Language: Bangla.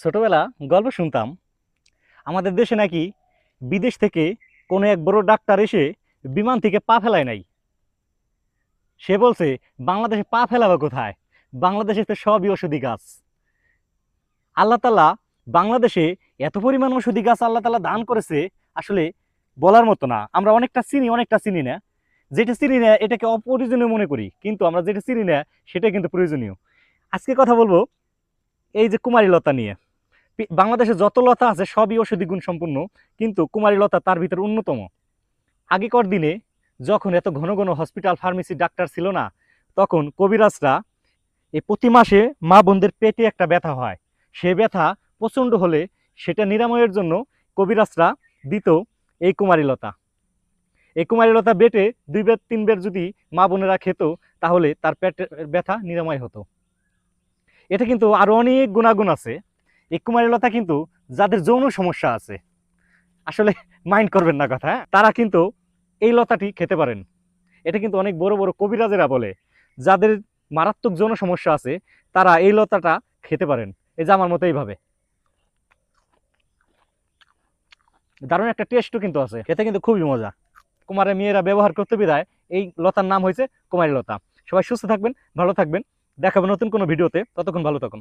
ছোটবেলা গল্প শুনতাম আমাদের দেশে নাকি বিদেশ থেকে কোনো এক বড় ডাক্তার এসে বিমান থেকে পা ফেলায় নাই। সে বলছে বাংলাদেশে পা ফেলাবে কোথায়, বাংলাদেশে তো সবই ওষুধি গাছ। আল্লাহ তাআলা বাংলাদেশে এত পরিমাণ ওষুধি গাছ আল্লাহ তাআলা দান করেছে, আসলে বলার মতো না। আমরা অনেকটা চিনি, অনেকটা চিনি না। যেটা চিনি না এটাকে অপ্রয়োজনীয় মনে করি, কিন্তু আমরা যেটা চিনি না সেটা কিন্তু প্রয়োজনীয়। আজকে কথা বলবো এই যে কুমারী লতা নিয়ে। বাংলাদেশে যত লতা আছে সবই ঔষধি গুণ সম্পন্ন, কিন্তু কুমারী লতা তার ভিতরে অন্যতম। আগেকার দিনে যখন এত ঘন ঘন হসপিটাল ফার্মেসি ডাক্তার ছিল না, তখন কবিরাজরা এই প্রতি মাসে মা বোনদের পেটে একটা ব্যথা হয়, সে ব্যথা প্রচণ্ড হলে সেটা নিরাময়ের জন্য কবিরাজরা দিত এই কুমারী লতা। এই কুমারী লতা বেটে 2 বের 3 বের যদি মা বোনেরা খেত, তাহলে তার পেটের ব্যথা নিরাময় হতো। এটা কিন্তু আরো অনেক গুণাগুণ আছে। এই কুমারী লতা কিন্তু যাদের যৌন সমস্যা আছে, আসলে মাইন্ড করবেন না কথা, হ্যাঁ? তারা কিন্তু এই লতাটি খেতে পারেন। এটা কিন্তু অনেক বড় বড় কবিরাজেরা বলে যাদের মারাত্মক যৌন সমস্যা আছে তারা এই লতাটা খেতে পারেন। এই যে আমার মতো এইভাবে, দারুণ একটা টেস্টও কিন্তু আছে, খেতে কিন্তু খুবই মজা। কুমারের মেয়েরা ব্যবহার করতে বিদায় এই লতার নাম হয়েছে কুমারী লতা। সবাই সুস্থ থাকবেন, ভালো থাকবেন, দেখাবো নতুন কোনো ভিডিওতে। ততক্ষণ ভালো থাকুন।